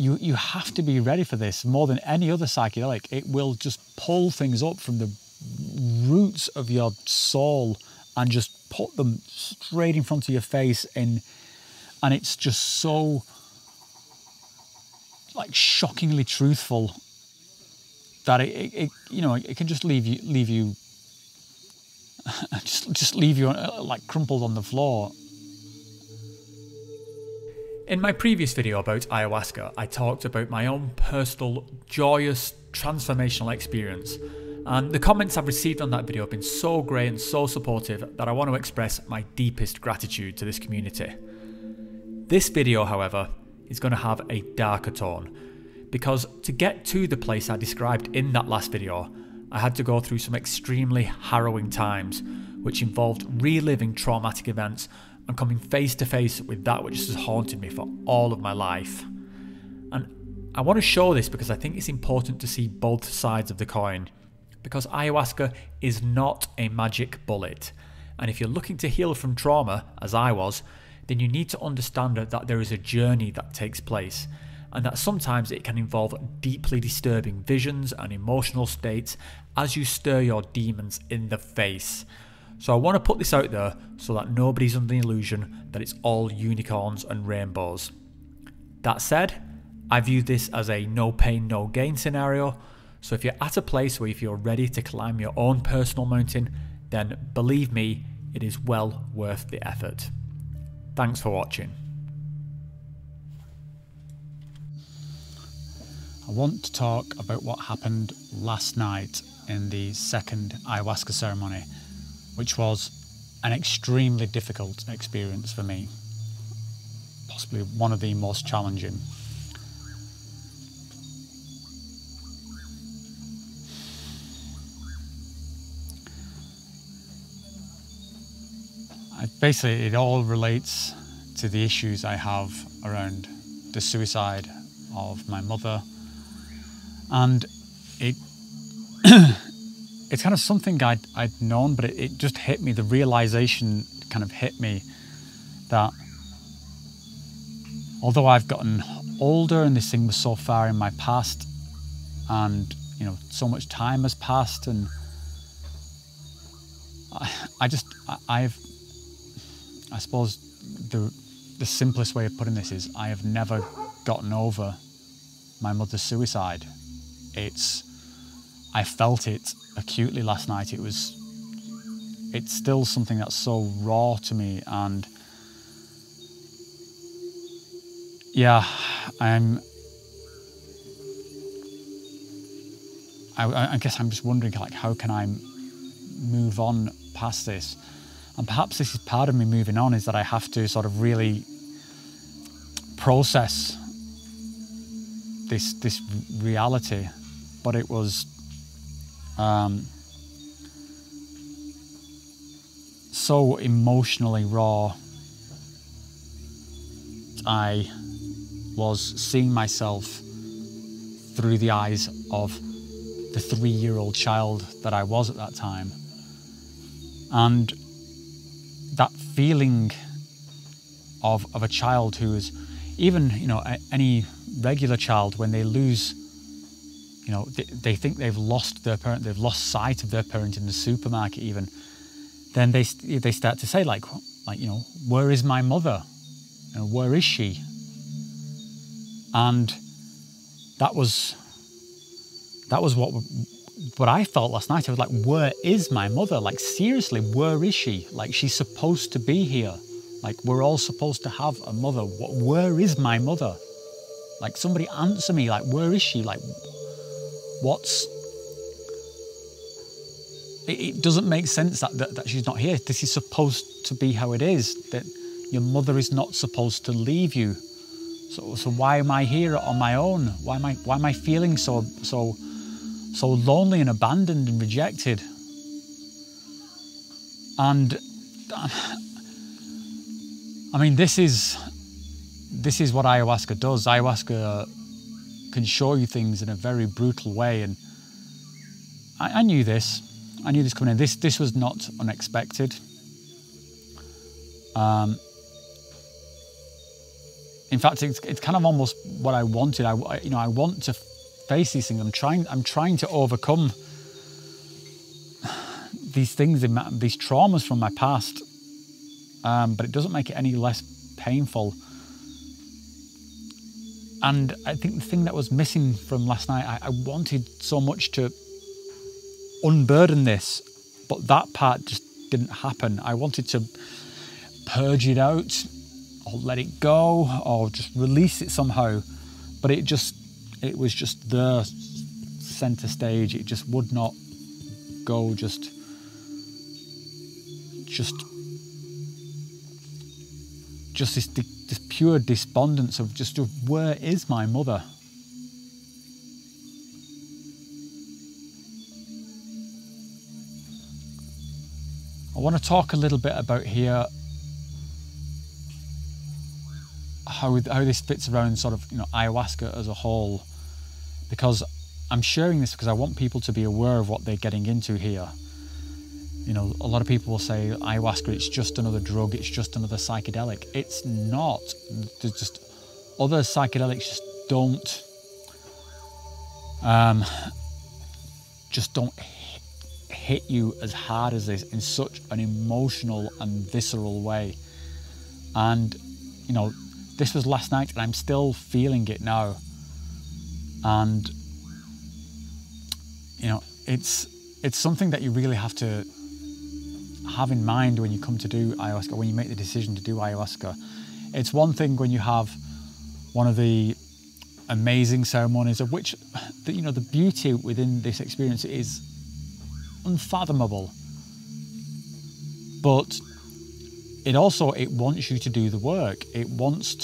you have to be ready for this more than any other psychedelic. It will just pull things up from the roots of your soul and just put them straight in front of your face, and it's just so like shockingly truthful that it you know, it can just leave you just leave you like crumpled on the floor. In my previous video about ayahuasca, I talked about my own personal, joyous, transformational experience, and the comments I've received on that video have been so great and so supportive that I want to express my deepest gratitude to this community. This video, however, is going to have a darker tone, because to get to the place I described in that last video, I had to go through some extremely harrowing times, which involved reliving traumatic events and coming face to face with that which has haunted me for all of my life. And I want to show this because I think it's important to see both sides of the coin, because ayahuasca is not a magic bullet, and if you're looking to heal from trauma, as I was, then you need to understand that there is a journey that takes place, and that sometimes it can involve deeply disturbing visions and emotional states as you stare your demons in the face. So I want to put this out there so that nobody's under the illusion that it's all unicorns and rainbows. That said, I view this as a no pain, no gain scenario, so if you're at a place where you feel ready to climb your own personal mountain, then believe me, it is well worth the effort. Thanks for watching. I want to talk about what happened last night in the second ayahuasca ceremony, which was an extremely difficult experience for me, possibly one of the most challenging. Basically, it all relates to the issues I have around the suicide of my mother, and it's kind of something I'd known, but it just hit me. The realization kind of hit me that although I've gotten older and this thing was so far in my past, and you know, so much time has passed, and I suppose the simplest way of putting this is I have never gotten over my mother's suicide. I felt it acutely last night. It's still something that's so raw to me, and yeah, I guess I'm just wondering, like, how can I move on past this? And perhaps this is part of me moving on, is that I have to sort of really process this reality. But it was so emotionally raw. I was seeing myself through the eyes of the 3-year-old child that I was at that time. And that feeling of a child who is, even, you know, any regular child, when they lose, you know, they think they've lost their parent, they've lost sight of their parent in the supermarket even, then they start to say, like, you know, where is my mother? You know, where is she? And that was what I felt last night. I was like, where is my mother? Like, seriously, where is she? Like, she's supposed to be here. Like, we're all supposed to have a mother. Where is my mother? Like, somebody answer me. Like, where is she? Like, it doesn't make sense that she's not here. This is supposed to be how it is, that your mother is not supposed to leave you. So why am I here on my own? Why am I feeling so lonely and abandoned and rejected? And I mean, this is what ayahuasca does. Ayahuasca can show you things in a very brutal way, and I knew this. I knew this coming in. This was not unexpected. In fact, it's kind of almost what I wanted. I want to face these things. I'm trying to overcome these things, these traumas from my past, but it doesn't make it any less painful. And I think the thing that was missing from last night, I wanted so much to unburden this, but that part just didn't happen. I wanted to purge it out, or let it go, or just release it somehow, but it was just the center stage. It just would not go. Just this pure despondence of just where is my mother? I want to talk a little bit about here how this fits around sort of, ayahuasca as a whole, because I'm sharing this because I want people to be aware of what they're getting into here. A lot of people will say ayahuasca, it's just another drug, it's just another psychedelic. It's not. There's just other psychedelics just don't hit you as hard as this in such an emotional and visceral way. And this was last night, and I'm still feeling it now. And it's something that you really have to have in mind when you come to do ayahuasca, when you make the decision to do ayahuasca. It's one thing when you have one of the amazing ceremonies, of which the beauty within this experience is unfathomable, but it wants you to do the work. This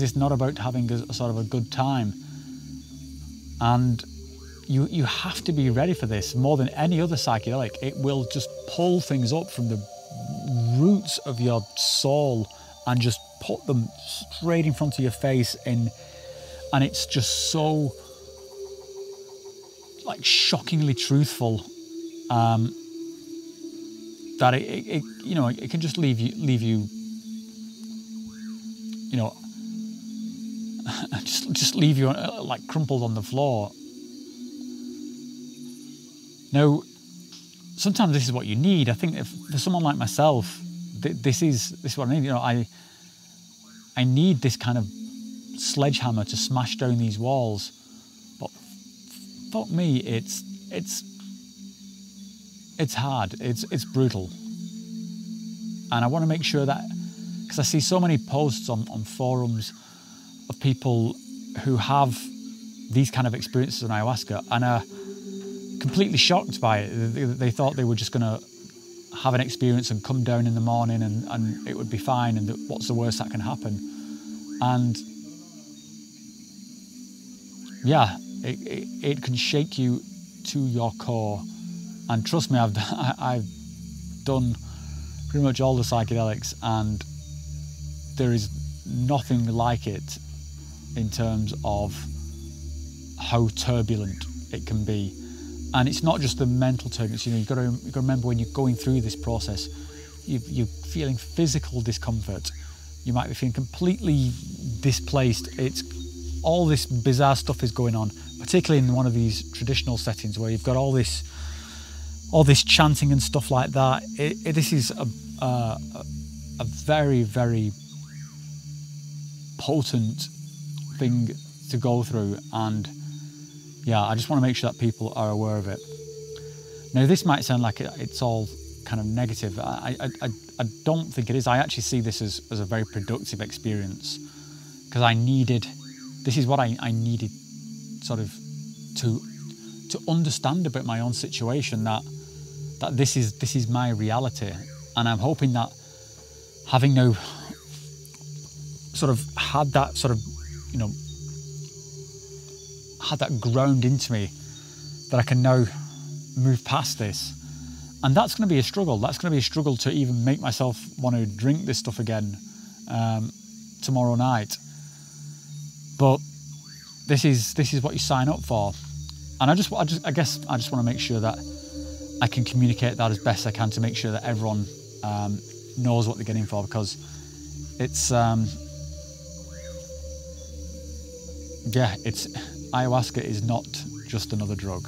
is not about having a sort of a good time, and you have to be ready for this more than any other psychedelic. It will just pull things up from the roots of your soul and just put them straight in front of your face, and it's just so shockingly truthful, that it can just leave you just leave you crumpled on the floor. Now, sometimes this is what you need. I think for someone like myself, this is what I need. I need this kind of sledgehammer to smash down these walls. But fuck me, it's hard. It's brutal. And I want to make sure that, because I see so many posts on forums of people who have these kind of experiences on ayahuasca and are completely shocked by it. They thought they were just going to have an experience and come down in the morning and it would be fine, and what's the worst that can happen? And yeah, it can shake you to your core. And trust me, I've done pretty much all the psychedelics, and there is nothing like it in terms of how turbulent it can be. And it's not just the mental turbulence. You've got to remember, when you're going through this process, you're feeling physical discomfort. You might be feeling completely displaced. It's all this bizarre stuff is going on, particularly in one of these traditional settings where you've got all this chanting and stuff like that. This is a very, very potent thing to go through, and yeah, I just want to make sure that people are aware of it. Now, this might sound like it's all kind of negative. I don't think it is. I actually see this as a very productive experience, because this is what I needed, sort of to understand about my own situation, that this is my reality. And I'm hoping that, having now sort of had that sort of, had that ground into me, that I can now move past this. And that's going to be a struggle. That's going to be a struggle to even make myself want to drink this stuff again tomorrow night. But this is what you sign up for. And I guess I just want to make sure that I can communicate that as best I can, to make sure that everyone knows what they're getting for, because It's yeah, it's ayahuasca is not just another drug.